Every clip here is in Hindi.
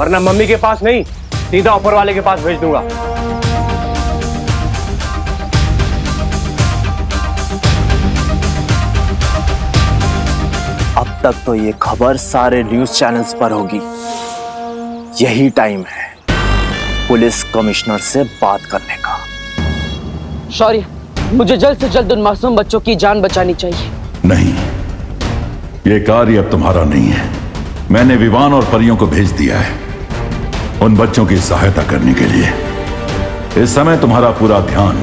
वरना मम्मी के पास नहीं, सीधा ऊपर वाले के पास भेज दूंगा। अब तक तो ये खबर सारे न्यूज़ चैनल्स पर होगी। यही टाइम है पुलिस कमिश्नर से बात करने का। शौर्य, मुझे जल्द से जल्द उन मासूम बच्चों की जान बचानी चाहिए। नहीं, ये कार्य अब तुम्हारा नहीं है। मैंने विवान और परियों को भेज दिया है उन बच्चों की सहायता करने के लिए। इस समय तुम्हारा पूरा ध्यान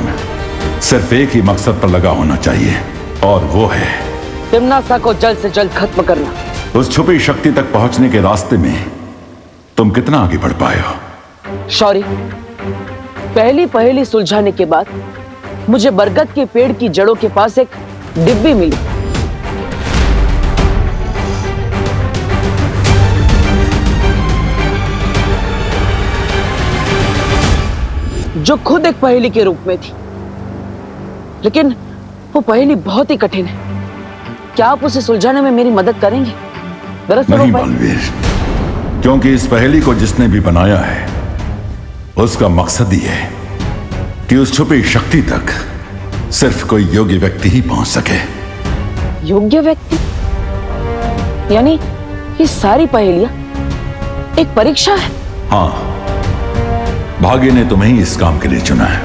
सिर्फ एक ही मकसद पर लगा होना चाहिए, और वो है तिम्नासा को जल्द से जल्द खत्म करना। उस छुपी शक्ति तक पहुंचने के रास्ते में तुम कितना आगे बढ़ पाए हो? शौर्य, पहली पहेली सुलझाने के बाद मुझे बरगद के पेड़ की जड़ों के पास एक डिब्बी मिली। जो खुद एक पहेली के रूप में थी, लेकिन वो पहेली बहुत ही कठिन है। क्या आप उसे सुलझाने में मेरी मदद करेंगे? दरअसल नहीं बलवीर, क्योंकि इस पहेली को जिसने भी बनाया है उसका मकसद ही है कि उस छुपी शक्ति तक सिर्फ कोई योग्य व्यक्ति ही पहुंच सके। योग्य व्यक्ति? यानी ये सारी पहेलियां एक परीक्षा है? हाँ, भाग्य ने तुम्हें ही इस काम के लिए चुना है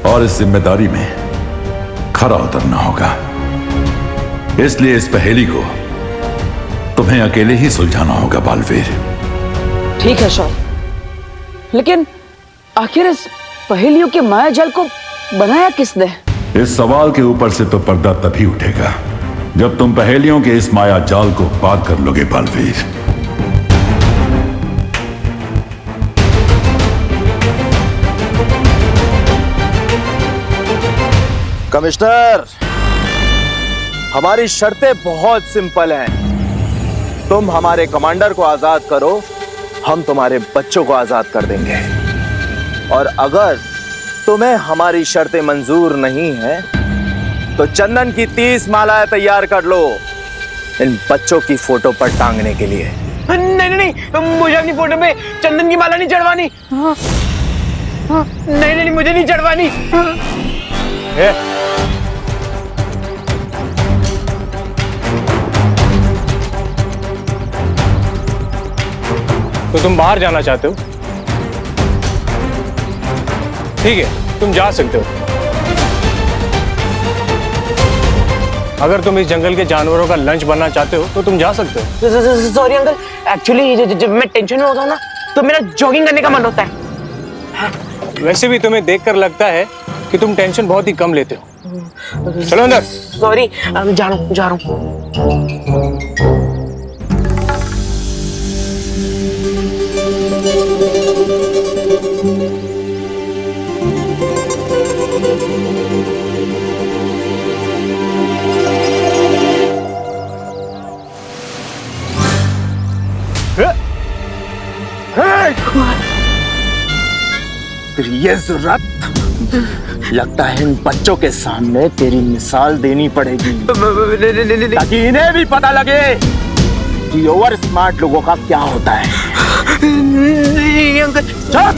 और इस जिम्मेदारी में खरा उतरना होगा। इसलिए इस पहेली को तुम्हें अकेले ही सुलझाना होगा बालवीर। ठीक है शौर्य, लेकिन आखिर इस पहेलियों के माया जाल को बनाया किसने? इस सवाल के ऊपर से तो पर्दा तभी उठेगा जब तुम पहेलियों के इस माया जाल को पार कर लोगे बालवीर। कमिश्नर, हमारी शर्तें बहुत सिंपल हैं। तुम हमारे कमांडर को आजाद करो, हम तुम्हारे बच्चों को आजाद कर देंगे। और अगर तुम्हें हमारी शर्तें मंजूर नहीं है तो चंदन की 30 मालाएं तैयार कर लो इन बच्चों की फोटो पर टांगने के लिए। नहीं नहीं, मुझे अपनी फोटो पे चंदन की माला नहीं चढ़वानी। नहीं नहीं, मुझे नहीं चढ़वानी। तो तुम बाहर जाना चाहते हो? ठीक है, तुम जा सकते हो। अगर तुम इस जंगल के जानवरों का लंच बनना चाहते हो तो तुम जा सकते हो। सॉरी अंकल, एक्चुअली जब मैं टेंशन में होता हूँ ना तो मेरा जॉगिंग करने का मन होता है। वैसे भी तुम्हें देखकर लगता है कि तुम टेंशन बहुत ही कम लेते हो। चलो अंदर। सॉरी, जा रहा हूँ। तेरी ये जुर्रत, लगता है इन बच्चों के सामने तेरी मिसाल देनी पड़ेगी ताकि इन्हें भी पता लगे कि ओवर स्मार्ट लोगों का क्या होता है। नहीं अंकल। चुप!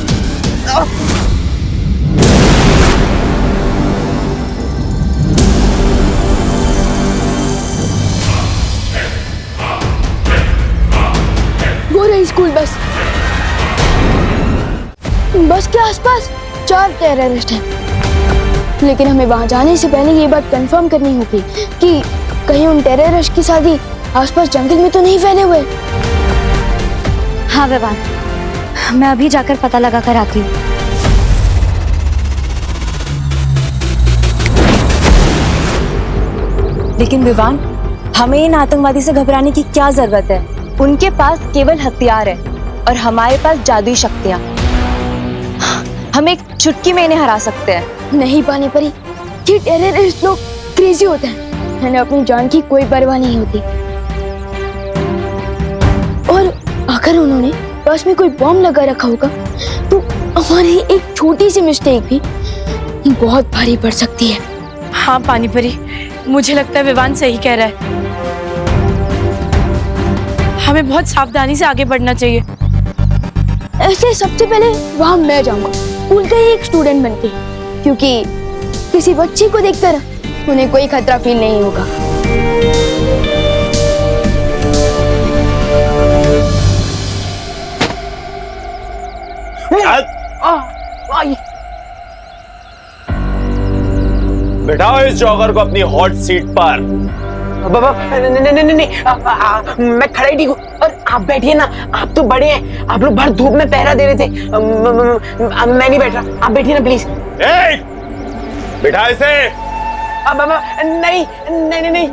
वो रही स्कूल बस। बस के आसपास 4 टेररिस्ट हैं, लेकिन हमें वहां जाने से पहले ये बात कंफर्म करनी होगी कि कहीं उन टेररिस्ट की शादी आसपास जंगल में तो नहीं फैले हुए। हाँ विवान, मैं अभी जाकर पता लगा कर आती हूँ। लेकिन विवान, हमें इन आतंकवादी से घबराने की क्या जरूरत है? उनके पास केवल हथियार है और हमारे पास जादुई शक्तियाँ। हम एक चुटकी में इन्हें हरा सकते हैं। नहीं पानी परी, ये टेररिस्ट लोग क्रेजी होते हैं, इन्हें अपनी जान की कोई परवाह नहीं होती। और अगर उन्होंने पास में कोई बॉम्ब लगा रखा होगा तो हमारी एक छोटी सी मिस्टेक भी बहुत भारी पड़ सकती है। हाँ पानी परी, मुझे लगता है विवान सही कह रहा है। हमें बहुत सावधानी से आगे बढ़ना चाहिए। इसलिए सबसे पहले वहां मैं जाऊंगा, स्कूल का ही एक स्टूडेंट बनके, क्योंकि किसी बच्ची को देखकर उन्हें कोई खतरा फील नहीं होगा। बिठाओ इस जॉगर को अपनी हॉट सीट पर। बाबा नहीं, मैं खड़ा ही ठीक हूँ। और आप बैठिए ना, आप तो बड़े हैं, आप लोग भर धूप में पहरा दे रहे थे। मैं नहीं बैठ रहा, आप बैठिए ना प्लीज। बिठा इसे। बाबा नहीं नहीं नहीं नहीं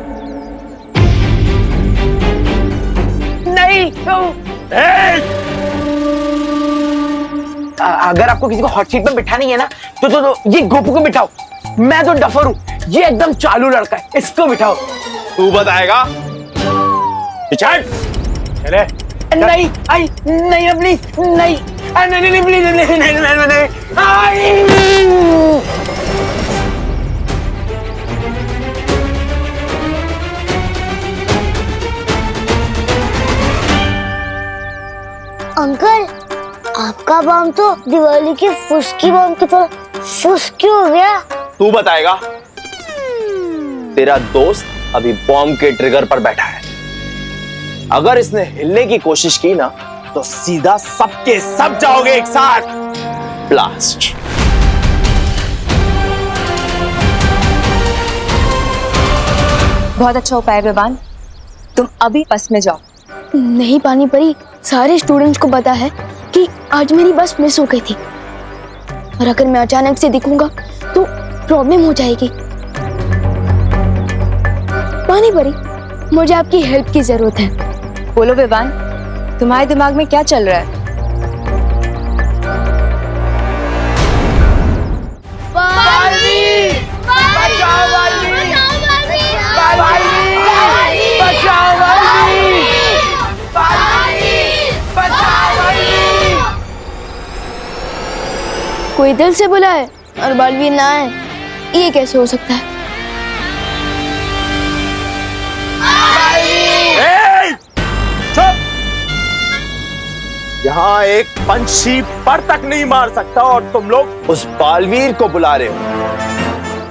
अगर आपको किसी को हॉट सीट पर बिठानी है ना तो ये गोपू को बिठाओ। मैं तो डफर हूँ, ये एकदम चालू लड़का है, इसको बिठाओ। तू बताएगा? चले। नहीं आई नहीं प्लीज नहीं नहीं नहीं प्लीज नहीं नहीं नहीं नहीं आई। अंकल, आपका बम तो दिवाली की फुसकी बम की तरह फुसकी हो गया। तू बताएगा? तेरा दोस्त अभी बॉम्ब के ट्रिगर पर बैठा है। अगर इसने हिलने की कोशिश की ना तो सीधा सबके सब जाओगे एक साथ। ब्लास्ट। बहुत अच्छा उपाय विवान, तुम अभी बस में जाओ। नहीं पानी परी, सारे स्टूडेंट्स को पता है कि आज मेरी बस मिस हो गई थी, और अगर मैं अचानक से दिखूंगा तो प्रॉब्लम हो जाएगी। पानी परी, मुझे आपकी हेल्प की जरूरत है। बोलो विवान, तुम्हारे दिमाग में क्या चल रहा है? कोई दिल से बुलाए और बालवीर ना आए, ये कैसे हो सकता है? यहाँ एक पंछी पर तक नहीं मार सकता और तुम लोग उस बालवीर को बुला रहे हो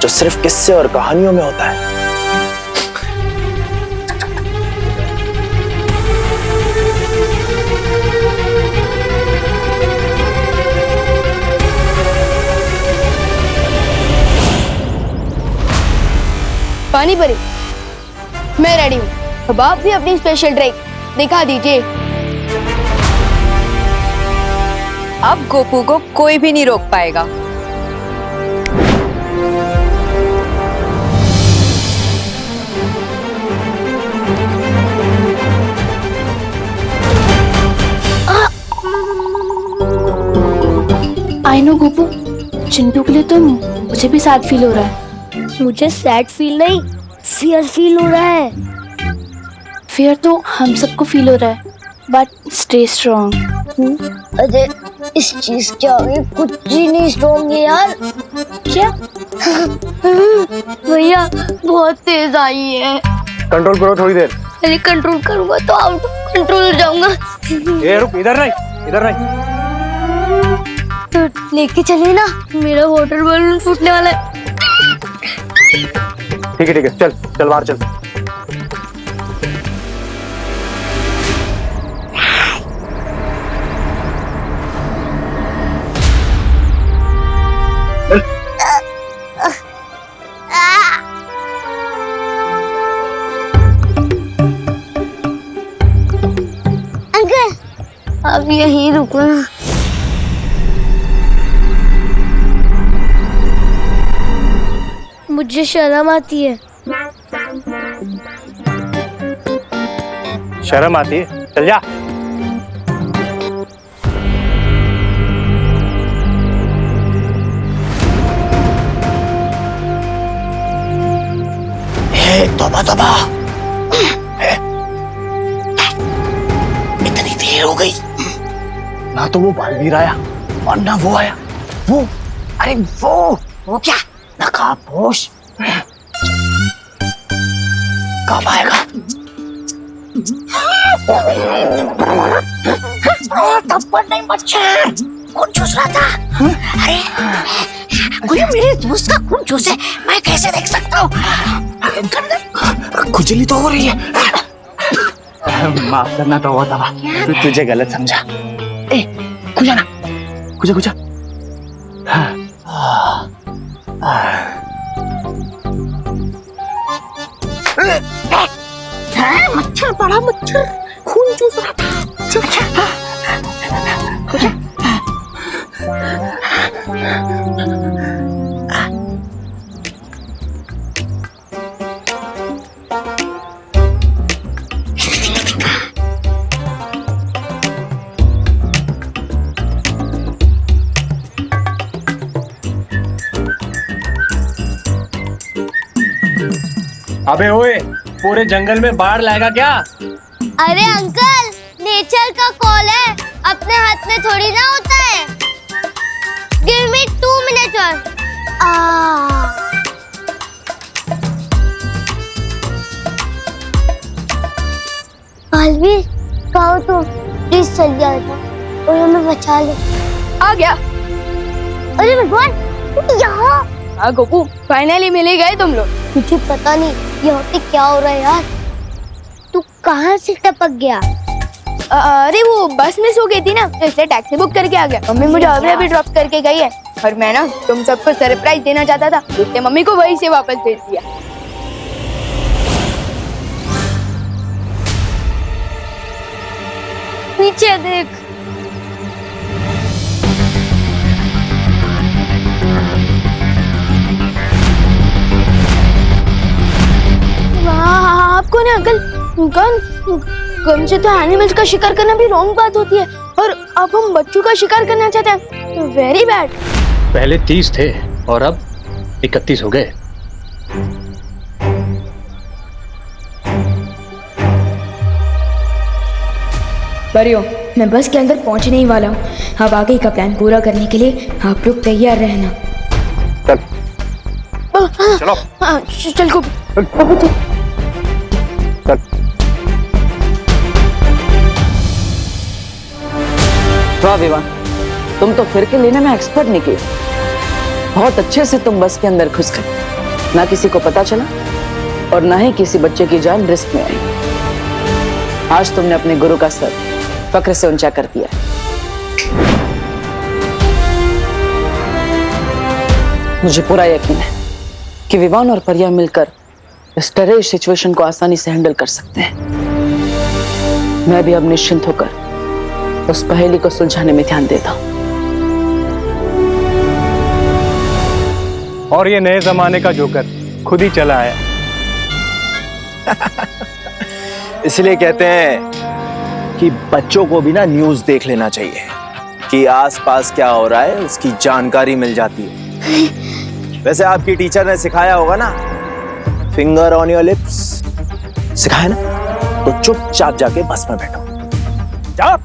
जो सिर्फ किस्से और कहानियों में होता है। पानी परी, मैं रेडी हूँ। अब आप भी अपनी स्पेशल ट्रिक दिखा दीजिए। अब गोपू को कोई भी नहीं रोक पाएगा। आई नो गोपू, चिंटू के लिए तो मुझे भी सैड फील हो रहा है। मुझे सैड फील नहीं, फियर फील हो रहा है। फियर तो हम सबको फील हो रहा है, बट स्टे स्ट्रॉन्ग। अरे इस चीज के आगे कुछ भी नहीं स्ट्रॉन्ग है यार। क्या? भैया बहुत तेज आई है। कंट्रोल करो थोड़ी देर। अरे कंट्रोल करूंगा तो आउट ऑफ कंट्रोल हो जाऊंगा। ये रुक, इधर नहीं, इधर नहीं। तो लेके चलिए ना, मेरा वाटर बलून फूटने वाला है। ठीक है, चल चल बाहर चल। अंकल, अब यहीं रुको ना। मुझे शर्म आती है। शर्म आती है? चल जा। तौबा तौबा, इतनी देर हो गई, ना तो वो बालवीर आया और ना वो आया। वो, अरे वो क्या नकाबपोश कब आएगा? थप्पड़ नहीं मच्छर, खून चूस रहा था। अरे कोई मेरे दोस्त का खून चूसे, मैं कैसे देख सकता हूँ? खुजली तो हो रही है। माफ करना तो होता था, तुझे गलत समझा। ए, खुजा ना, खुजा खुजा। मच्छर, बड़ा मच्छर, खून चूस रहा था। खुजा। अबे ओए, पूरे जंगल में बाढ़ लाएगा क्या? अरे अंकल, नेचर का कॉल है, अपने हाथ में थोड़ी ना होता है। गिव मी 2 minutes और अलविर, कहो तो प्लीज चल जाओ और हमें बचा ले। आ गया। अरे भगवान, यहाँ हाँ गोपू, फाइनली मिल ही गए तुम लोग। मुझे पता नहीं यहाँ पे क्या हो रहा है यार। तू कहाँ से टपक गया? अरे वो बस मिस हो गई थी ना, तो इसलिए टैक्सी बुक करके आ गया। मम्मी मुझे अभी ड्रॉप करके गई है और मैं ना तुम सबको सरप्राइज देना चाहता था, इसलिए मम्मी को वहीं से वापस भेज दिया। नीचे देख। आपको ना अंकल, गन से तो एनिमल्स का शिकार करना भी रॉन्ग बात होती है, और अब हम बच्चों का शिकार करना चाहते हैं, वेरी बैड। पहले 30 थे और अब 31 हो गए। परियो, मैं बस के अंदर पहुंचने ही वाला हूँ। अब आगे का प्लान पूरा करने के लिए आप लोग तैयार रहना। चलो। चल को। वाह विवान, तुम तो फिरके लेने में एक्सपर्ट निकले। बहुत अच्छे से तुम बस के अंदर घुस गए, ना किसी को पता चला और ना ही किसी बच्चे की जान रिस्क में आई। आज तुमने अपने गुरु का सर फक्र से ऊंचा कर दिया। मुझे पूरा यकीन है कि विवान और परिया मिलकर इस टेरर सिचुएशन को आसानी से हैंडल कर सकते हैं। मैं भी अब निश्चिंत होकर उस पहेली को सुलझाने में ध्यान देता हूं। और ये नए जमाने का जोकर खुद ही चला आया। इसलिए कहते हैं कि बच्चों को भी ना न्यूज़ देख लेना चाहिए कि आसपास क्या हो रहा है, उसकी जानकारी मिल जाती है। वैसे आपकी टीचर ने सिखाया होगा ना, फिंगर ऑन योर लिप्स, सिखाया ना? तो चुपचाप जाके बस में बैठो, जाओ।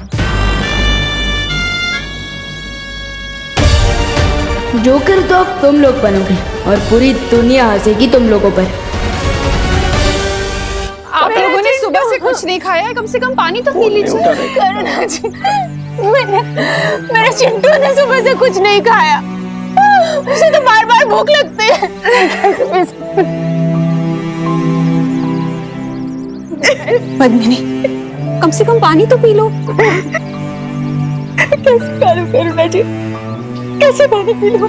जोकर तो अब तुम लोग बनोगे और पूरी दुनिया हंसेगी तुम लोगों पर। आप लोगों ने सुबह से कुछ नहीं खाया है, कम से कम पानी तो पी लीजिए। करुणा जी, मेरे चिंटू ने सुबह से कुछ नहीं खाया, उसे तो बार बार भूख लगती है। पद्मिनी, कम से कम पानी तो पी लो। कैसे करूं करुणा जी, कैसे पानी पी लूं?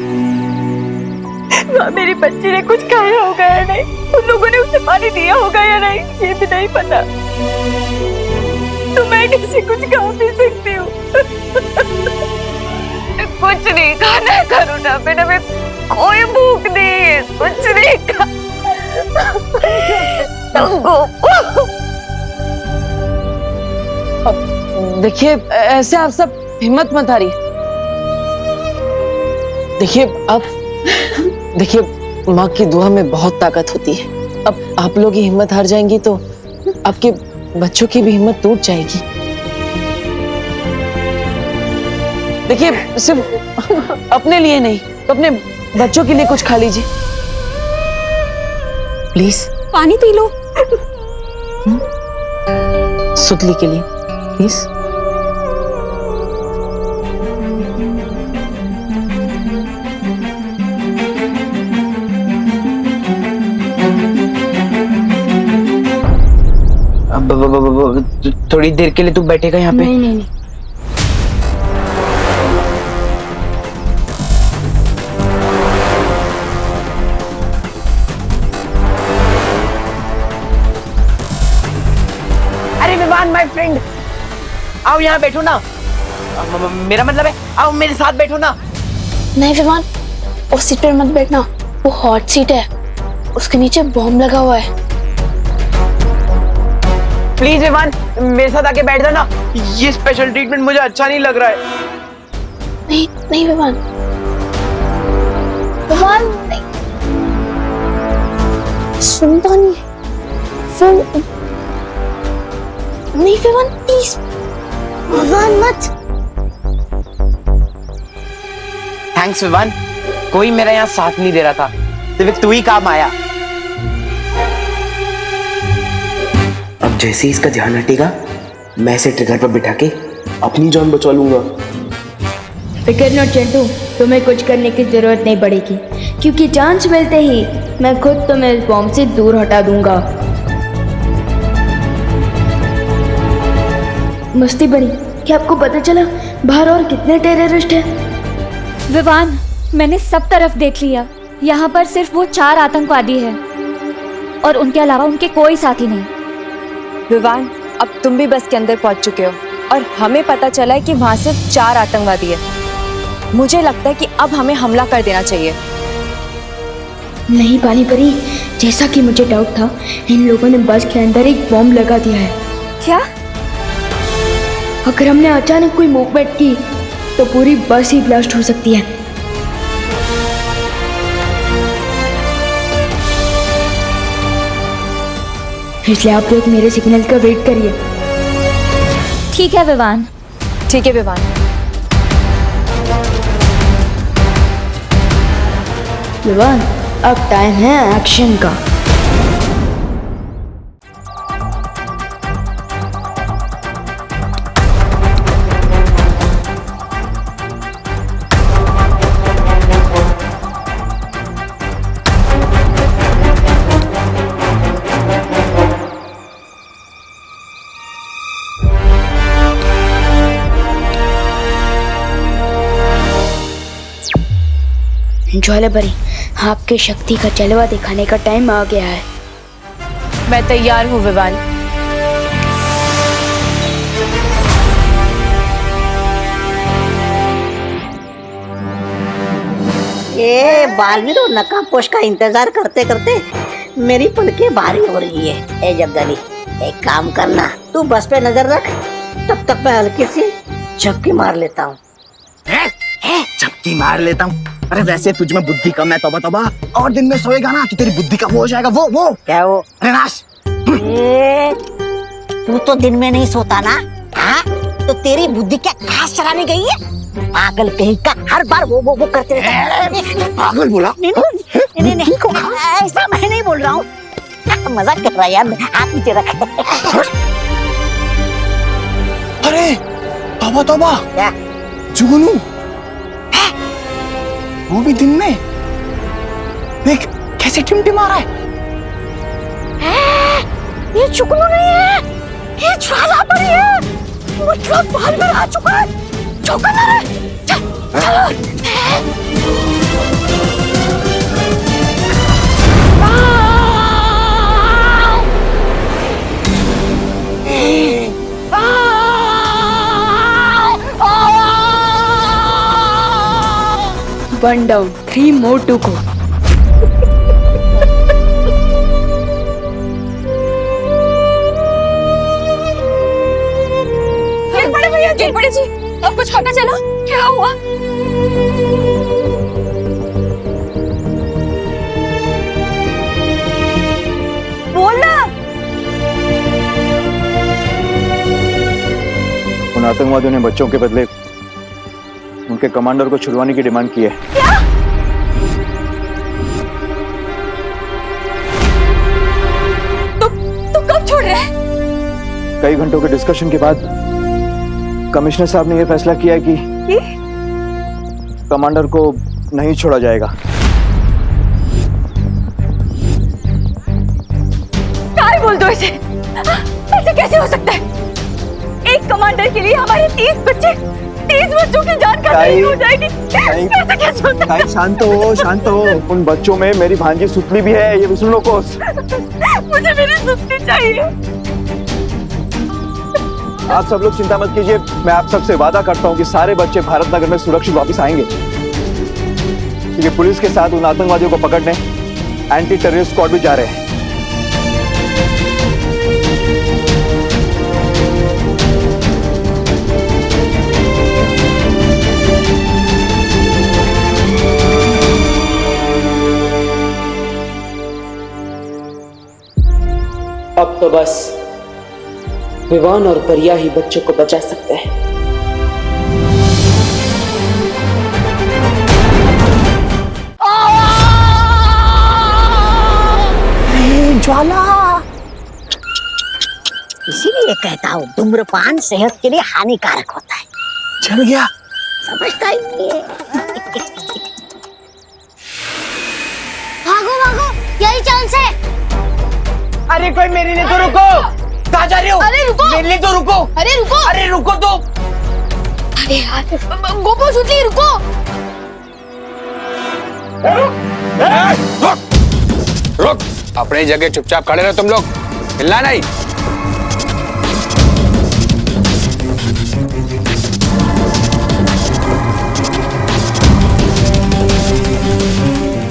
मेरी बच्ची ने कुछ खाया होगा या नहीं, उन लोगों ने उसे पानी दिया होगा या नहीं, ये भी नहीं पता। तो मैं कैसे कुछ खा पी सकती हूँ? कुछ नहीं खाना है करुणा, मैंने में कोई भूख नहीं है, कुछ नहीं खा। देखिए, ऐसे आप सब हिम्मत मत हारिए। देखिए माँ की दुआ में बहुत ताकत होती है। अब आप लोग ही हिम्मत हार जाएंगी तो आपके बच्चों की भी हिम्मत टूट जाएगी। देखिए, सिर्फ अपने लिए नहीं, तो अपने बच्चों के लिए कुछ खा लीजिए प्लीज। पानी पी लो। सुतली के लिए प्लीज। थोड़ी देर के लिए तू बैठेगा यहाँ पे? नहीं नहीं नहीं। अरे विवान माय फ्रेंड, आओ यहाँ बैठो ना। मेरा मतलब है आओ मेरे साथ बैठो ना। नहीं विमान, उस सीट पर मत बैठना, वो हॉट सीट है, उसके नीचे बॉम्ब लगा हुआ है। प्लीज विवान मेरे साथ आके बैठ जाना, ये स्पेशल ट्रीटमेंट मुझे अच्छा नहीं लग रहा है। नहीं नहीं विमान, विमान नहीं, सुनता नहीं फिर नहीं विमान प्लीज, विमान मत। थैंक्स विवान, कोई मेरा यहाँ साथ नहीं दे रहा था, सिर्फ तू ही काम आया। अब जैसे ही इसका ध्यान हटेगा मैं इसे ट्रिगर पर बिठा के अपनी जान बचा लूंगा। फिकर नॉट चिंटू, तुम्हें कुछ करने की जरूरत नहीं पड़ेगी, क्योंकि चांस मिलते ही मैं खुद तुम्हें इस बॉम्ब से दूर हटा दूंगा। मस्ती बनी, क्या आपको पता चला बाहर और कितने टेररिस्ट हैं? विवान, मैंने सब तरफ देख लिया, यहाँ पर सिर्फ वो 4 आतंकवादी हैं और उनके अलावा उनके कोई साथी नहीं। विवान, अब तुम भी बस के अंदर पहुंच चुके हो और हमें पता चला है कि वहां सिर्फ 4 आतंकवादी है। मुझे लगता है कि अब हमें हमला कर देना चाहिए। नहीं पानी परी, जैसा कि मुझे डाउट था, इन लोगों ने बस के अंदर एक बॉम्ब लगा दिया है। क्या? अगर हमने अचानक कोई मूवमेंट की तो पूरी बस ही ब्लास्ट हो सकती है। इसलिए आप लोग मेरे सिग्नल का वेट करिए। ठीक है विवान। ठीक है विवान। विवान, अब टाइम है एक्शन का। ज्वाला परी, आपकी शक्ति का जलवा दिखाने का टाइम आ गया है। मैं तैयार हूँ विवान। ये बालवीरो नकाबपोश का इंतजार करते करते मेरी पलकें भारी हो रही है। ए जगदली, एक काम करना, तू बस पे नजर रख, तब तक मैं हल्की सी झपकी मार लेता हूँ। झपकी मार लेता हूँ? अरे वैसे तुझ में बुद्धि कम है, तोबा तोबा। और दिन में सोएगा ना तो तेरी बुद्धि का वो हो जाएगा। वो क्या वो? अरे नाश। तू तो दिन में नहीं सोता ना? हाँ, तो तेरी बुद्धि क्या घास चराने गई है? पागल कहीं का, हर बार वो करते रहता। पागल बोला? नहीं, ऐसा मैं नहीं बोल रहा हूँ, मजाक कर रहा है यार। हाथ नीचे रख। अरे तोबा तोबा, क्या जुगनू, वो भी दिन में देख कैसे टिमटिमा रहा है। ये जुगनू नहीं है, ये ज्वाला परी है। वो जो बाल में आ चुका है, चौकन है। One down, 3 more to go. बड़े जी, अब कुछ पता चला? क्या हुआ? बोलना। उन आतंकवादियों ने बच्चों के बदले उनके कमांडर को छुड़वाने की डिमांड की है। क्या? तो कब छोड़ रहे हैं? कई घंटों के डिस्कशन के बाद कमिश्नर साहब ने यह फैसला किया कि कमांडर को नहीं छोड़ा जाएगा। क्या बोल दो इसे? मैं ऐसे कैसे हो सकता है? एक कमांडर के लिए हमारे 30 बच्चों की जान खतरे हो जाएगी। ऐसे कैसे हो सकता है? शांत हो। उन बच्चों में मेरी भांजी सुतली भी है, ये भी सुन लो कोस। मुझे मेरी सुतली चाहिए। आप सब लोग चिंता मत कीजिए, मैं आप सबसे वादा करता हूँ कि सारे बच्चे भारत नगर में सुरक्षित वापस आएंगे। क्योंकि पुलिस के साथ उन आतंकवादियों को पकड़ने एंटी टेररिस्ट स्क्वाड भी जा रहे हैं। अब तो बस विवान और परिया ही बच्चों को बचा सकते हैं। ज्वाला, इसीलिए कहता हूँ धूम्रपान सेहत के लिए हानिकारक होता है। चल गया, समझता ही नहीं है। भागो भागो, यही चांस है। अरे कोई मेरे लिए तो रुको। कहाँ जा रहे हो? अरे रुको, मेरे लिए तो रुको। अरे रुको, अरे रुको तो। अरे यार गोपो सुतली रुको। रुक, अपनी जगह चुपचाप खड़े रहो तुम लोग, हिलना नहीं।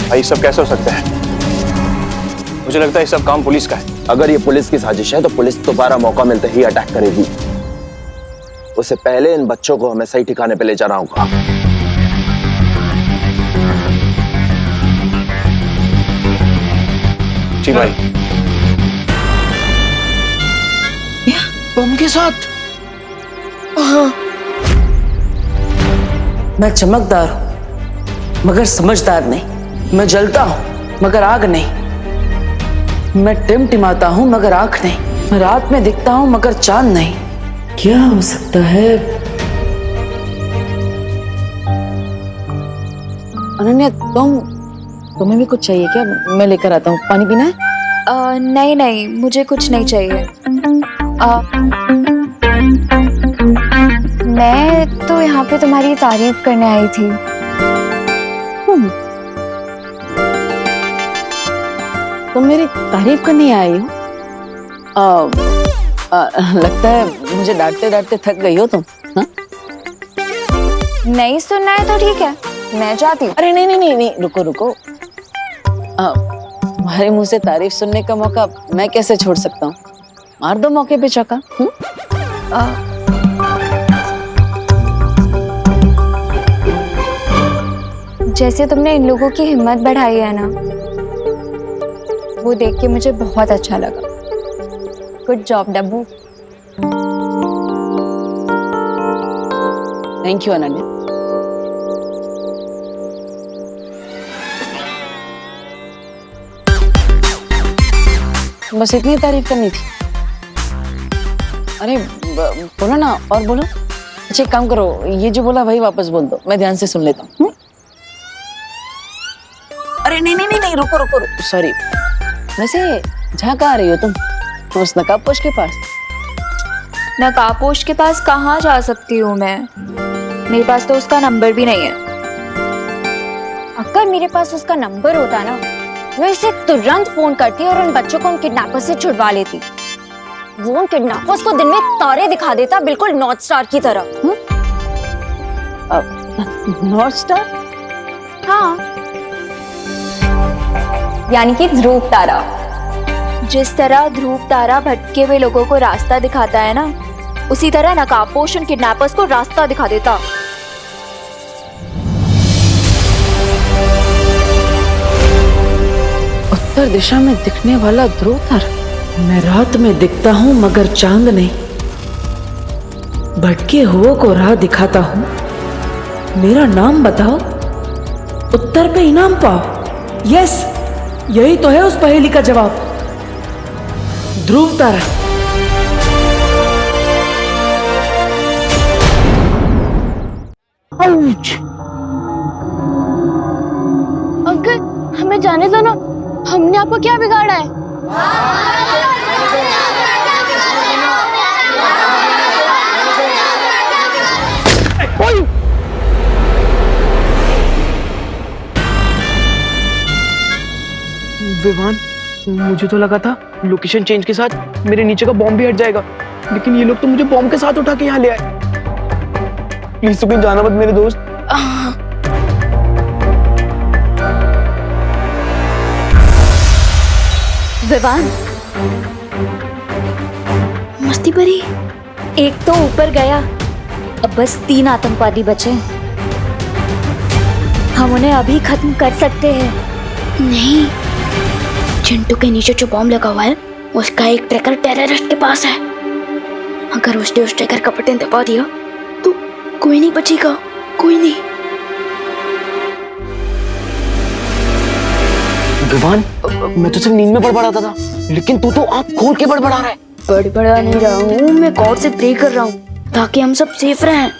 भाई सब कैसे हो सकता है? मुझे लगता है ये सब काम पुलिस का है। अगर ये पुलिस की साजिश है तो पुलिस दोबारा मौका मिलते ही अटैक करेगी। उससे पहले इन बच्चों को हमें सही ठिकाने पे ले जाना होगा। जी भाई। बम के साथ? मैं चमकदार हूं मगर समझदार नहीं। मैं जलता हूं मगर आग नहीं। मैं टिमटिमाता हूं मगर आंख नहीं। मैं रात में दिखता हूं मगर चांद नहीं। क्या हो सकता है? अनन्या, तुम्हें भी कुछ चाहिए क्या? मैं लेकर आता हूँ। पानी पीना है? नहीं नहीं, मुझे कुछ नहीं चाहिए। मैं तो यहाँ पे तुम्हारी तारीफ करने आई थी। तुम मेरी तारीफ करने आई हो? लगता है मुझे डांटते डांटते थक गई हो तुम। हाँ? नहीं सुनना है तो ठीक है, मैं जाती हूँ। अरे नहीं नहीं नहीं नहीं, रुको रुको। तुम्हारे मुंह से तारीफ सुनने का मौका मैं कैसे छोड़ सकता हूँ? मार दो मौके पे चौका। जैसे तुमने इन लोगों की हिम्मत बढ़ाई है ना, वो देख के मुझे बहुत अच्छा लगा। Good job Dabbu. Thank you Ananya. बस इतनी तारीफ करनी थी? अरे बोलो ना, और बोलो। अच्छा एक काम करो, ये जो बोला वही वापस बोल दो, मैं ध्यान से सुन लेता हूँ। अरे नहीं नहीं नहीं नहीं, रुको रुको रुको, सॉरी। वैसे जहाँ कहाँ रही हो तुम? उस नकाबपोश के पास? नकाबपोश के पास कहाँ जा सकती हूँ मैं? मेरे पास तो उसका नंबर भी नहीं है। अगर मेरे पास उसका नंबर होता ना, मैं इसे तुरंत फोन करती और उन बच्चों को उन किडनैपर्स से छुड़वा लेती। वो उन किडनैपर्स को दिन में तारे दिखा देता, बिल्कुल नॉर्थ स्टार की तरह। North star? हाँ, यानी कि ध्रुव तारा। जिस तरह ध्रुव तारा भटके हुए लोगों को रास्ता दिखाता है ना, उसी तरह नकाबपोश उन किडनैपर्स को रास्ता दिखा देता। उत्तर दिशा में दिखने वाला ध्रुव तारा। मैं रात में दिखता हूँ मगर चांद नहीं। भटके हुओं को राह दिखाता हूँ। मेरा नाम बताओ, उत्तर पे इनाम पाओ। यस, यही तो है उस पहेली का जवाब, ध्रुव तारा। अंकल हमें जाने दो ना, हमने आपको क्या बिगाड़ा है? विवान, मुझे तो लगा था लोकेशन चेंज के साथ मेरे नीचे का बॉम्ब भी हट जाएगा, लेकिन ये लोग तो मुझे बॉम्ब के साथ उठा के यहाँ ले आए। प्लीज तो कहीं जाना मत मेरे दोस्त। विवान, मस्ती परी। एक तो ऊपर गया, अब बस 3 आतंकवादी बचे। हम उन्हें अभी खत्म कर सकते हैं। नहीं, चिंटू के नीचे जो बॉम्ब लगा हुआ है उसका एक ट्रैकर टेररिस्ट के पास है। अगर उसने उस ट्रैकर का बटन दबा दिया तो कोई नहीं बचेगा, कोई नहीं। विवान, मैं तो सिर्फ नींद में बड़बड़ाता था, लेकिन तू तो आंख खोल के बड़बड़ा रहा है। बड़बड़ा नहीं रहा हूँ, मैं गॉड से प्रे कर रहा हूँ ताकि हम सब सेफ रहें।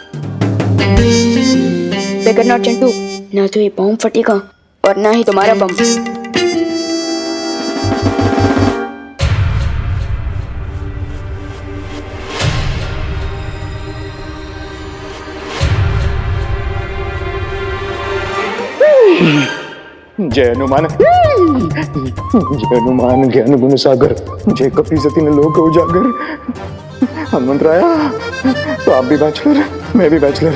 फिकर नॉट चिंटू, ना तो ये बॉम्ब फटेगा और ना ही तुम्हारा बम। जय हनुमान, जय हनुमान ज्ञान गुण सागर, जय कपि सती लोक उजागर। हनुमंत राया, तो आप भी बैचलर, मैं भी बैचलर,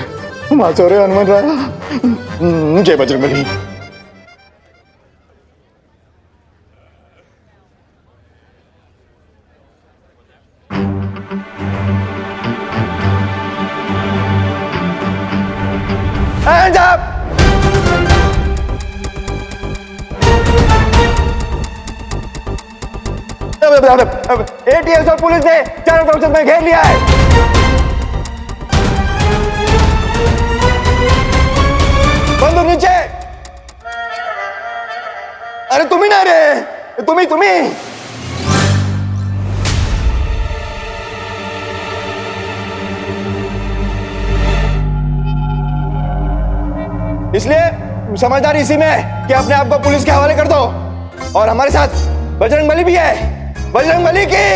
हम आज हो रहे हनुमंत राया। जय बजरंगबली। Hands up! ATF और पुलिस ने चारों तरफ से घेर लिया है। बंदूक नीचे। अरे तुम ही ना रे, तुम ही। इसलिए समझदारी इसी में है कि अपने आप को पुलिस के हवाले कर दो, और हमारे साथ बजरंगबली भी है। बजरंगबली की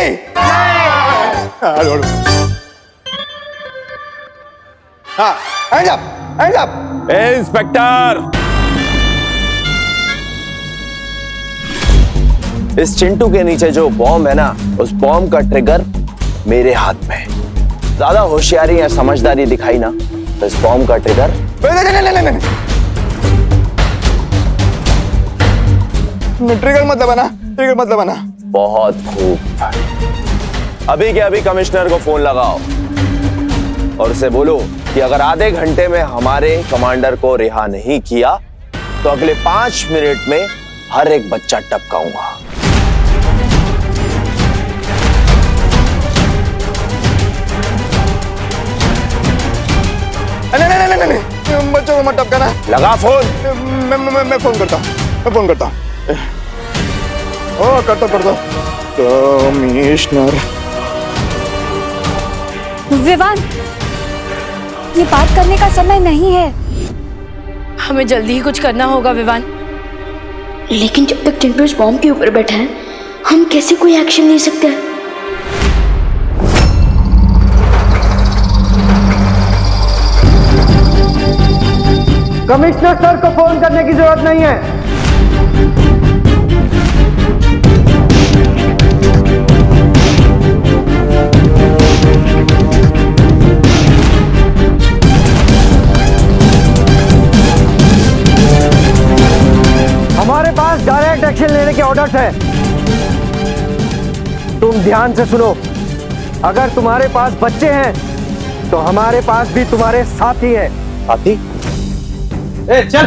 हाँ, hands up, hands up। Inspector, इस चिंटू के नीचे जो बॉम्ब है ना, उस बॉम्ब का ट्रिगर मेरे हाथ में है। ज्यादा होशियारी या समझदारी दिखाई ना तो इस बॉम्ब का ट्रिगर ट्रिगर मत दबाना, ट्रिगर मत दबाना। बहुत खूब। अभी के अभी कमिश्नर को फोन लगाओ और उसे बोलो कि अगर आधे घंटे में हमारे कमांडर को रिहा नहीं किया तो अगले 5 मिनट में हर एक बच्चा टपकाऊंगा। नहीं, बच्चों को मत टपकाना। लगा फोन। मैं फोन करता हूँ, मैं फोन करता हूँ। ओ, करता कमिश्नर। विवान, ये बात करने का समय नहीं है। हमें जल्दी ही कुछ करना होगा विवान। लेकिन जब तक चिंटू इस बॉम्ब के ऊपर बैठा है, हम कैसे कोई एक्शन ले सकते हैं? कमिश्नर सर को फोन करने की जरूरत नहीं है। हमारे पास डायरेक्ट एक्शन लेने के ऑर्डर्स हैं। तुम ध्यान से सुनो, अगर तुम्हारे पास बच्चे हैं तो हमारे पास भी तुम्हारे साथी हैं। साथी? ए, चल।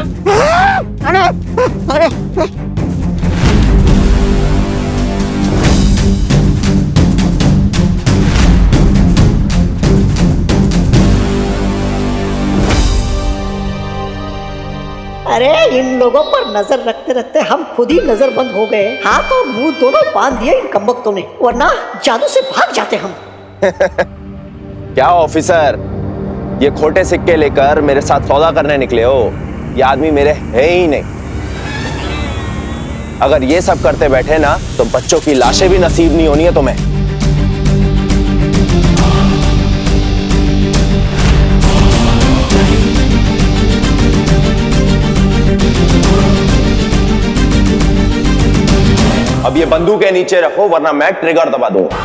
अरे इन लोगों पर नजर रखते रखते हम खुद ही नजरबंद हो गए। हाथ और मुंह दोनों बांध दिए इन कमबख्तों ने, वरना जादू से भाग जाते हम। क्या ऑफिसर, ये खोटे सिक्के लेकर मेरे साथ सौदा करने निकले हो? ये आदमी मेरे है ही नहीं। अगर ये सब करते बैठे ना तो बच्चों की लाशें भी नसीब नहीं होनी है तुम्हें। अब ये बंदूकें नीचे रखो वरना मैं ट्रिगर दबा दूंगा।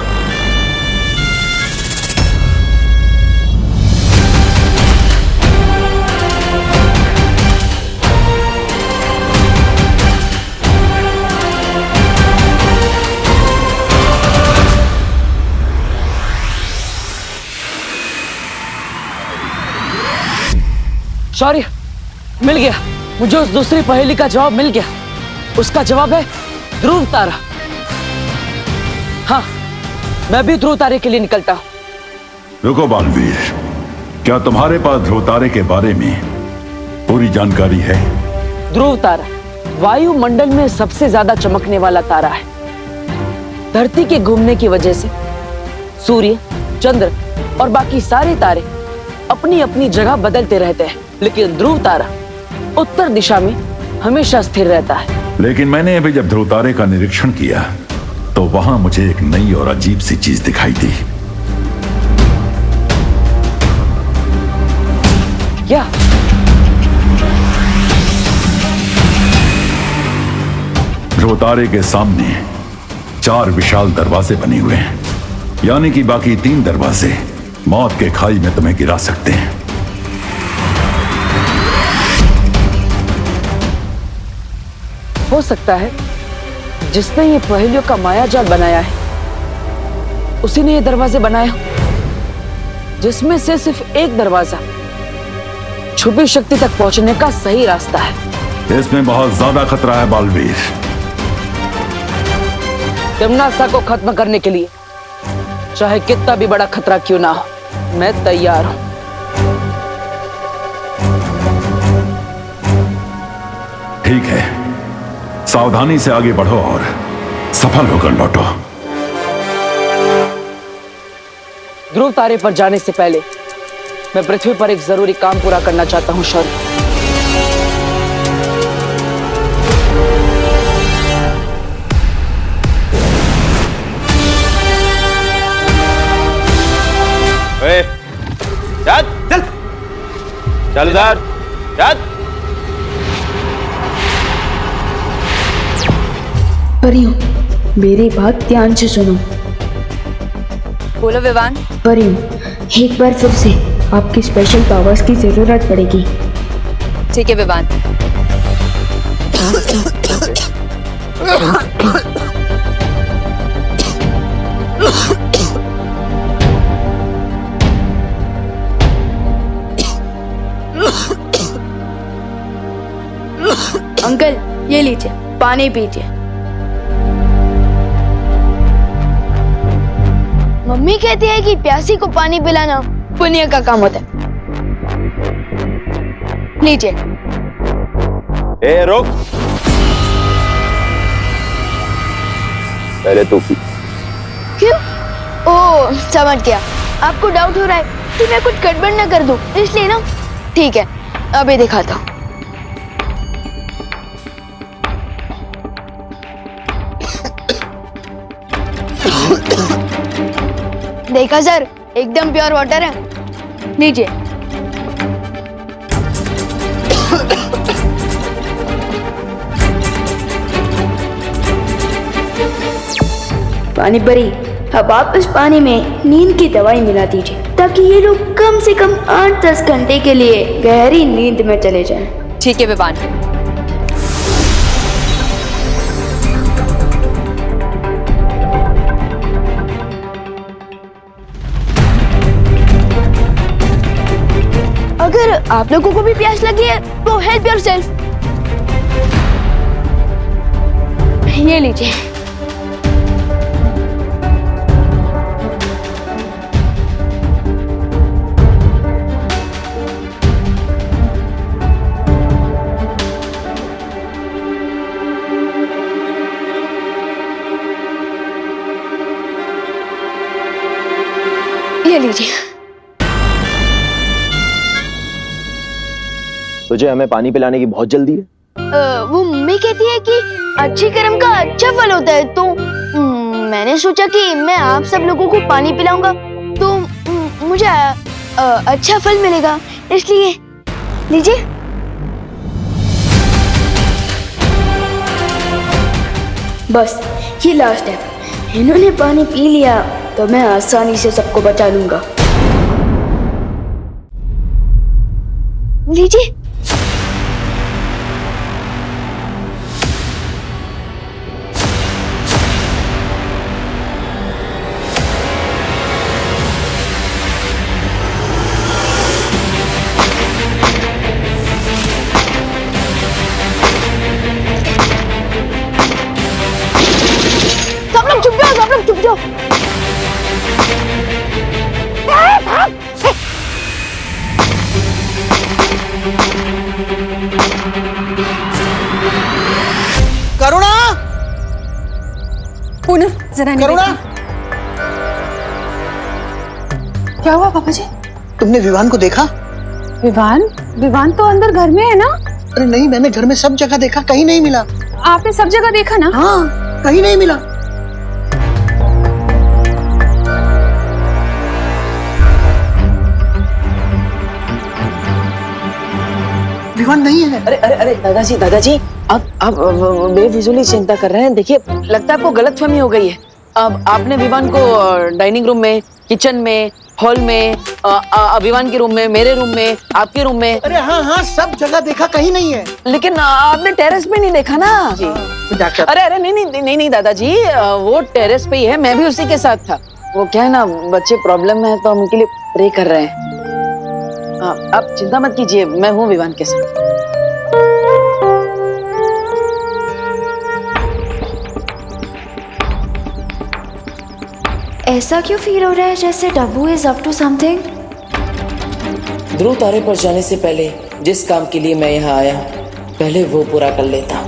शौर्य, मिल गया मुझे उस दूसरी पहेली का जवाब मिल गया। उसका जवाब है ध्रुव तारा। हाँ, मैं भी ध्रुव तारे के लिए निकलता हूं। रुको बालवीर, क्या तुम्हारे पास ध्रुव तारे के बारे में पूरी जानकारी है? ध्रुव तारा वायुमंडल में सबसे ज्यादा चमकने वाला तारा है। धरती के घूमने की वजह से सूर्य, चंद्र और बाकी सारे तारे अपनी अपनी जगह बदलते रहते हैं, लेकिन ध्रुव तारा उत्तर दिशा में हमेशा स्थिर रहता है। लेकिन मैंने अभी जब ध्रुव तारे का निरीक्षण किया तो वहां मुझे एक नई और अजीब सी चीज दिखाई दी। क्या? ध्रुव तारे के सामने 4 विशाल दरवाजे बने हुए हैं, यानी कि बाकी 3 दरवाजे मौत के खाई में तुम्हें गिरा सकते हैं। हो सकता है जिसने ये पहेलियों का मायाजाल बनाया है उसी ने ये दरवाजे बनाए हो, जिसमें से सिर्फ एक दरवाजा छुपी शक्ति तक पहुंचने का सही रास्ता है। इसमें बहुत ज्यादा खतरा है बालवीर। तिम्नासा को खत्म करने के लिए चाहे कितना भी बड़ा खतरा क्यों ना हो, मैं तैयार हूं। ठीक है, सावधानी से आगे बढ़ो और सफल होकर लौटो। ध्रुव तारे पर जाने से पहले मैं पृथ्वी पर एक जरूरी काम पूरा करना चाहता हूं शौर्य। चल चल चल उधर चल। परियों, मेरी बात ध्यान से सुनो। बोलो विवान। परियों, एक बार फिर से आपकी स्पेशल पावर्स की जरूरत पड़ेगी। ठीक है विवान। अंकल, ये लीजिए, पानी पीजिए। मम्मी कहती है कि प्यासी को पानी पिलाना पुण्य का काम होता है। लीजिए। ए रुक, पहले तू पी। क्यों? ओह, समझ गया। आपको डाउट हो रहा है कि मैं कुछ गड़बड़ न कर दूं, इसलिए ना। ठीक है, अभी दिखाता हूँ। देखा सर, एकदम प्योर वाटर है। लीजिए। पानी परी, अब आप इस पानी में नींद की दवाई मिला दीजिए ताकि ये लोग कम से कम 8-10 घंटे के लिए गहरी नींद में चले जाएं। ठीक है विवान। अगर आप लोगों को भी प्यास लगी है तो हेल्प योरसेल्फ। ये लीजिए। ये लीजिए। तुझे हमें पानी पिलाने की बहुत जल्दी है? वो मम्मी कहती है कि अच्छे कर्म का अच्छा फल होता है, तो मैंने सोचा कि मैं आप सब लोगों को पानी पिलाऊंगा तो मुझे अच्छा फल मिलेगा, इसलिए लीजिए। बस ये लास्ट है, इन्होंने पानी पी लिया तो मैं आसानी से सबको बचा लूंगा। लीजिए। सब लोग चुप जाओ, सब लोग चुप जाओ। करुणा, पूनम जरा करुणा, क्या हुआ पापा जी? तुमने विवान को देखा? विवान? विवान तो अंदर घर में है ना? अरे नहीं, मैंने घर में सब जगह देखा, कहीं नहीं मिला। आपने सब जगह देखा ना? हाँ, कहीं नहीं मिला। विवान नहीं है। अरे अरे अरे दादाजी आप बेफिजूली चिंता कर रहे हैं। देखिए, लगता है आपको गलतफहमी हो गई है। अब आपने विवान को डाइनिंग रूम में, किचन में, हॉल में, विवान के रूम में, मेरे रूम में, आपके रूम में। अरे हाँ हाँ, सब जगह देखा, कहीं नहीं है। लेकिन आपने टेरेस पे नहीं देखा ना? डॉक्टर। अरे अरे नहीं दादाजी, वो टेरेस पे ही है, मैं भी उसी के साथ था। वो क्या है ना, बच्चे प्रॉब्लम में है तो हम उनके लिए प्रे कर रहे हैं। आप चिंता मत कीजिए, मैं हूँ विवान के साथ। ऐसा क्यों फील हो रहा है जैसे डब्बू इज अप टू समथिंग? ध्रुव तारे पर जाने से पहले जिस काम के लिए मैं यहाँ आया, पहले वो पूरा कर लेता।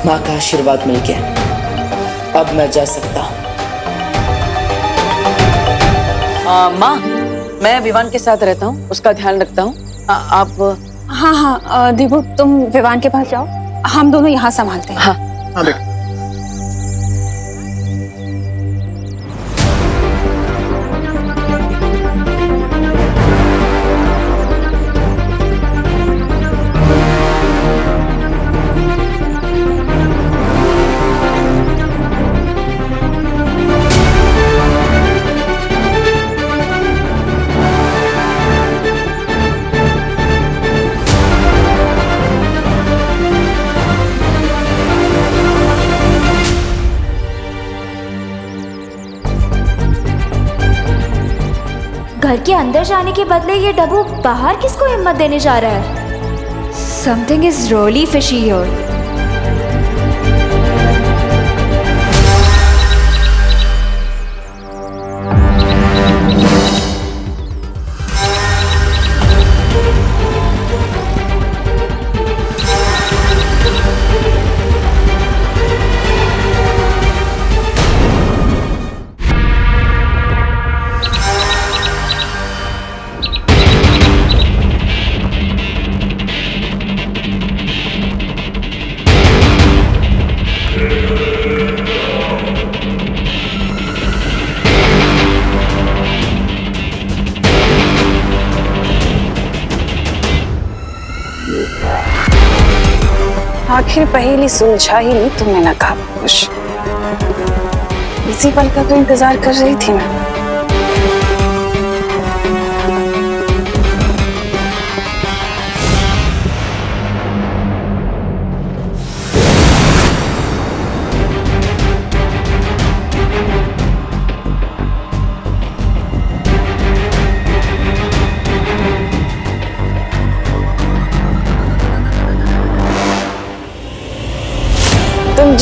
माँ का आशीर्वाद मिल गया, अब मैं जा सकता हूँ। माँ, मैं विवान के साथ रहता हूँ, उसका ध्यान रखता हूँ। आप? हाँ हाँ दीपू, तुम विवान के पास जाओ, हम दोनों यहाँ संभालते हैं। हाँ हाँ बेटा। घर के अंदर जाने के बदले ये डब्बू बाहर किसको हिम्मत देने जा रहा है? Something is really fishy here. आखिर पहेली सुलझा ही नहीं तुमने, नकाब खुश। इसी पल का तो इंतजार कर रही थी मैं।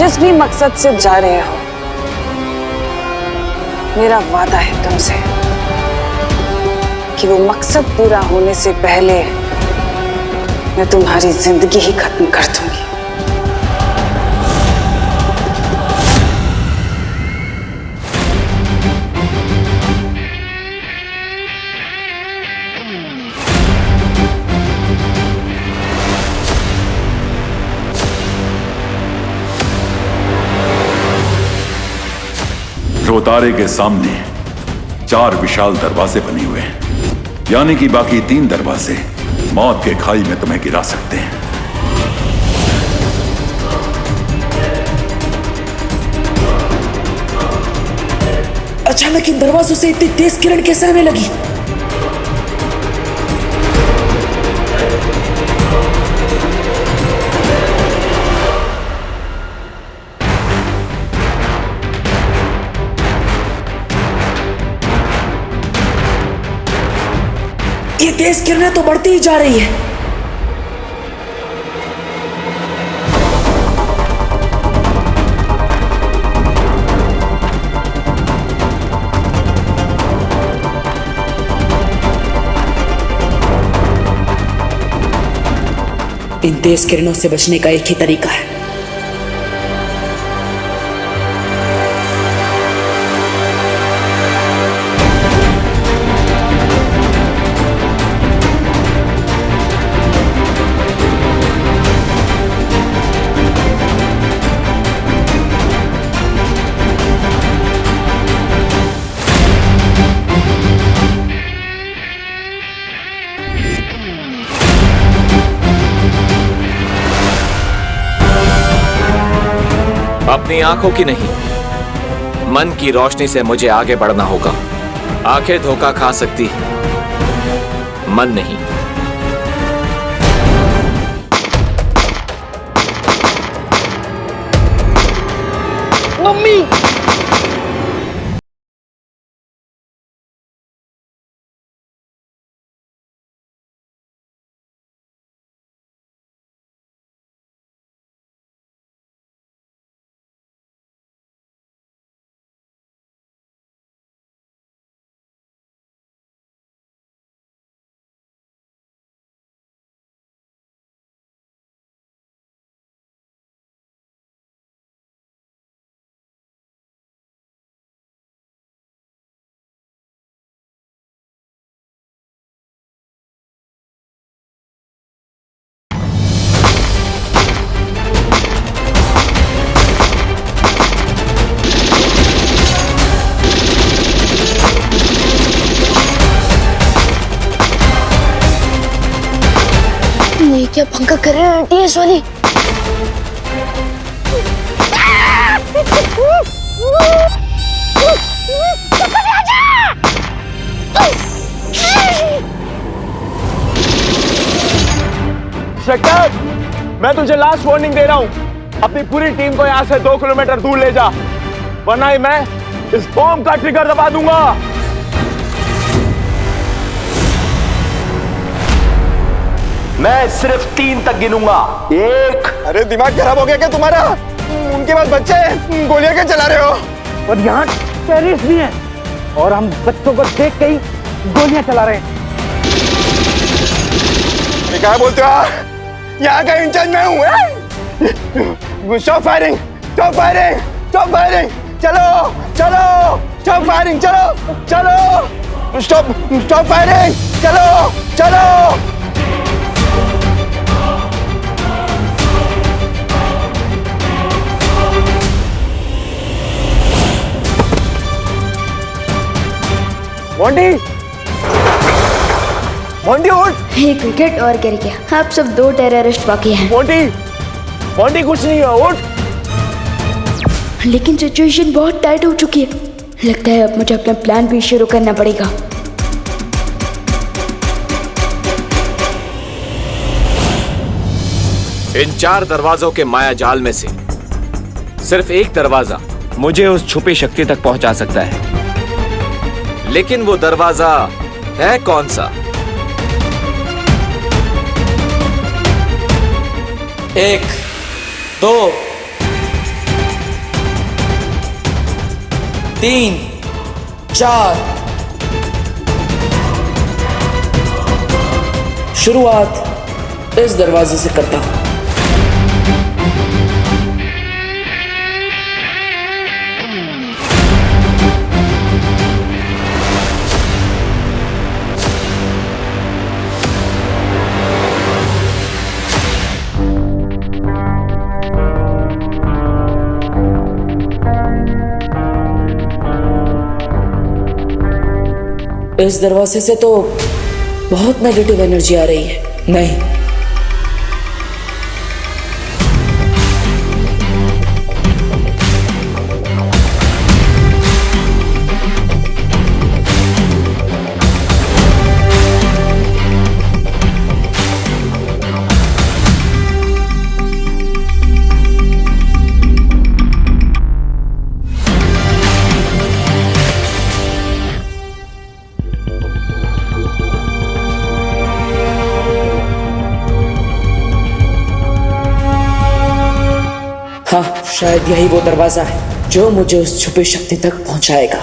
जिस भी मकसद से जा रहे हो, मेरा वादा है तुमसे कि वो मकसद पूरा होने से पहले मैं तुम्हारी जिंदगी ही खत्म कर दूंगी। रोतारे के सामने 4 विशाल दरवाजे बने हुए हैं, यानी कि बाकी 3 दरवाजे मौत के खाई में तुम्हें गिरा सकते हैं। अचानक इन दरवाजों से इतनी तेज किरण कैसे आने लगी? ये तेज किरणें तो बढ़ती ही जा रही है। इन तेज किरणों से बचने का एक ही तरीका है। अपनी आंखों की नहीं, मन की रोशनी से मुझे आगे बढ़ना होगा। आंखें धोखा खा सकती, मन नहीं। मम्मी ये क्या पंखा कर रहे हैं टीएस वाली? इंस्पेक्टर, मैं तुझे लास्ट वार्निंग दे रहा हूं। अपनी पूरी टीम को यहां से 2 किलोमीटर दूर ले जा, वरना ही मैं इस बॉम्ब का ट्रिगर दबा दूंगा। मैं सिर्फ 3 तक गिनूंगा। 1। अरे दिमाग खराब हो गया क्या तुम्हारा? उनके पास बच्चे हैं, गोलियां क्या चला रहे हो? और यहाँ टेररिस्ट भी हैं और हम बच्चों को देख के ही गोलियां चला रहे हैं। क्या बोलते हो? यहाँ का इंचार्ज मैं हूँ। Stop firing, stop firing, stop firing, चलो चलो, स्टॉप फायरिंग, चलो चलो, स्टॉप स्टॉप फायरिंग, चलो चलो। मोंटी, मोंटी उठ। एक विकेट और गिर गया। अब सब 2 टेररिस्ट बाकी हैं। मोंटी, मोंटी कुछ नहीं है, उठ। लेकिन सिचुएशन बहुत टाइट हो चुकी है। लगता है अब मुझे अपना प्लान भी शुरू करना पड़ेगा। इन 4 दरवाजों के माया जाल में से सिर्फ एक दरवाजा मुझे उस छुपी शक्ति तक पहुंचा सकता है। लेकिन वो दरवाजा है कौन सा? 1, 2, 3, 4। शुरुआत इस दरवाजे से करता हूं। इस दरवाजे से तो बहुत नेगेटिव एनर्जी आ रही है। नहीं, हाँ, शायद यही वो दरवाजा है जो मुझे उस छुपी शक्ति तक पहुंचाएगा।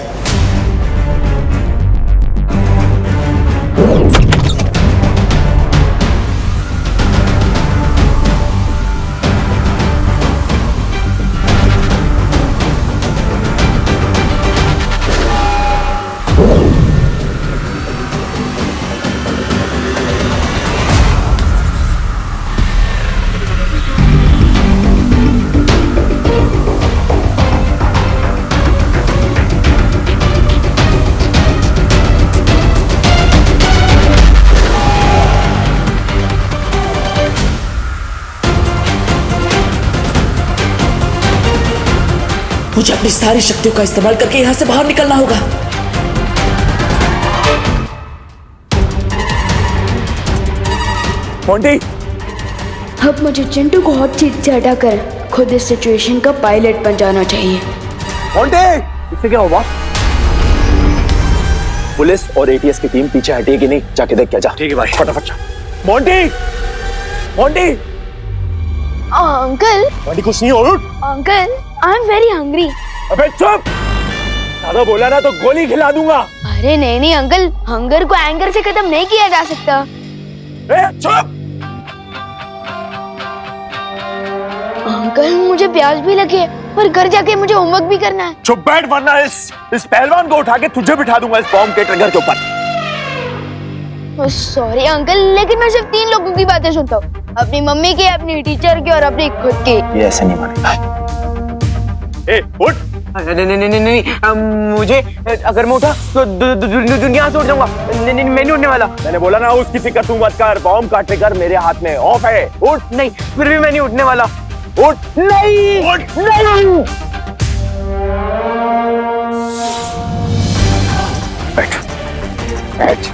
मुझे अपनी सारी शक्तियों का इस्तेमाल करके यहां से बाहर निकलना होगा। मोंटी, अब मुझे चिंटू को हॉट सीट से हटाकर खुद इस सिचुएशन का पायलट बन जाना चाहिए। मोंटी, इससे क्या हुआ? पुलिस और एटीएस की टीम पीछे हटी है कि नहीं, जाके देख के जा। ठीक है भाई, फटाफट। Monty, Monty, uncle. मोंटी कुछ नहीं हो। Uncle, I am very hungry. अबे चुप! ज्यादा बोला ना तो गोली खिला दूंगा। अरे नहीं नहीं अंकल, हंगर को एंगर से खत्म नहीं किया जा सकता। चुप! अंकल, मुझे प्यास भी लगी है और घर जाके मुझे होमवर्क भी करना है। चुप बैठ, वरना इस पहलवान को उठा के तुझे बिठा दूंगा इस बॉम्ब के ट्रिगर के ऊपर। सॉरी अंकल, लेकिन मैं सिर्फ 3 लोगों की बातें सुनता हूँ, अपनी मम्मी की, अपनी टीचर की और अपनी खुद की। ये ऐसे नहीं मानेगा। ए, उठ! नहीं, मुझे अगर मैं उठा तो दुनिया से उठ जाऊंगा। नहीं, मैं नहीं उठने वाला। मैंने बोला ना, उसकी फिक्र तू मत कर। बॉम्ब का ट्रिगर मेरे हाथ में ऑफ है। उठ! नहीं, फिर भी मैं नहीं उठने वाला। उठ! नहीं, उठ! नहीं। बैठ, बैठ।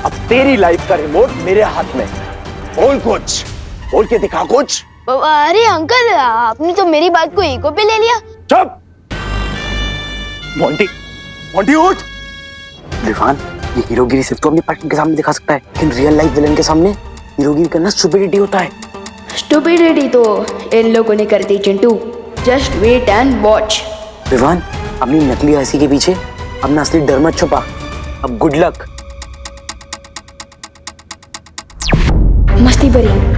अब तेरी लाइफ का रिमोट मेरे हाथ में। बोल कुछ, बोल के दिखा कुछ। अरे अंकल, आपने तो मेरी बात को ईगो पे ले लिया। चुप! मोंटी, मोंटी उठ! विवान, ये हीरोगिरी सिर्फ तो अपने पार्टनर के सामने दिखा सकता है, लेकिन रियल लाइफ विलन के सामने हीरोगिरी करना स्टुपिडिटी होता है। स्टुपिडिटी तो इन लोगों ने कर दी Chintu. Just wait and watch. Vivaan, अपनी नकली हंसी के पीछे अपना असली डर मत छुपा। अब गुड लक। मस्ती भरी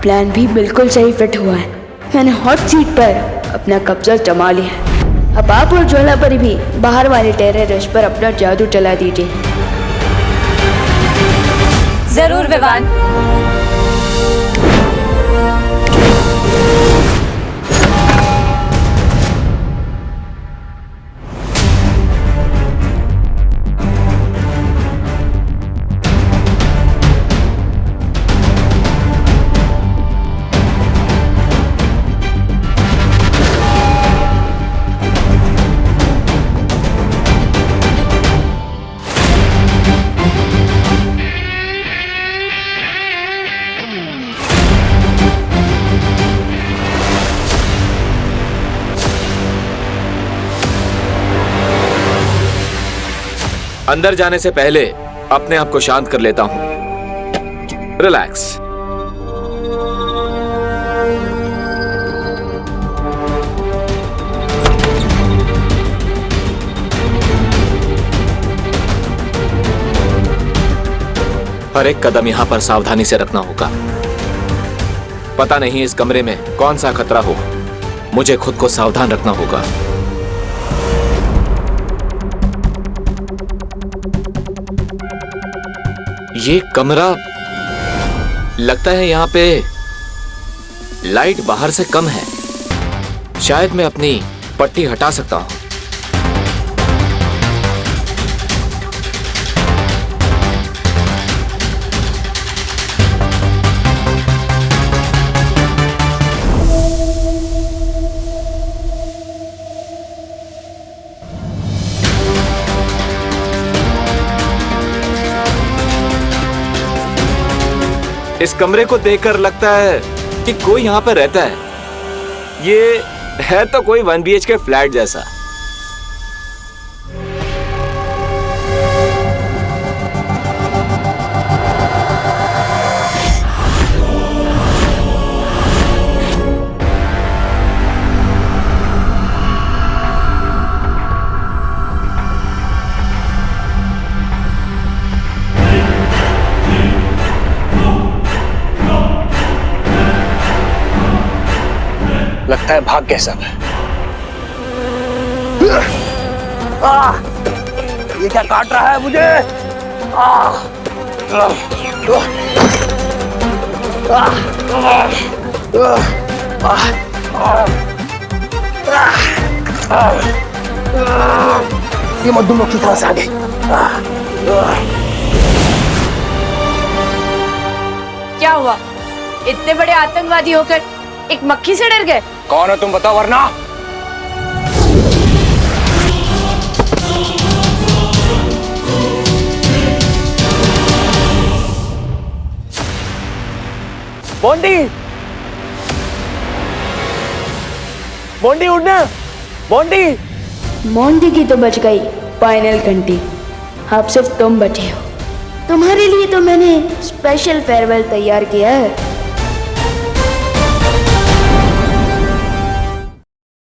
प्लान भी बिल्कुल सही फिट हुआ है। मैंने हॉट सीट पर अपना कब्जा जमा लिया है। अब आप और ज्वाला परी भी बाहर वाले टेररिस्ट पर अपना जादू चला दीजिए। जरूर विवान। अंदर जाने से पहले अपने आप को शांत कर लेता हूं। रिलैक्स। हर एक कदम यहाँ पर सावधानी से रखना होगा। पता नहीं इस कमरे में कौन सा खतरा हो, मुझे खुद को सावधान रखना होगा। ये कमरा लगता है यहाँ पे लाइट बाहर से कम है। शायद मैं अपनी पट्टी हटा सकता हूँ। इस कमरे को देखकर लगता है कि कोई यहाँ पर रहता है। ये है तो कोई 1 BHK फ्लैट जैसा। लगता है भाग गए सब। ये क्या काट रहा है मुझे? ये मधुमक्खी कहाँ से आ गई? क्या हुआ? इतने बड़े आतंकवादी होकर एक मक्खी से डर गए? कौन हो तुम बताओ वरना। मोंटी, मोंटी उठना। मोंटी, मोंटी की तो बच गई फाइनल घंटी। अब सिर्फ तुम बचे हो। तुम्हारे लिए तो मैंने स्पेशल फेयरवेल तैयार किया है।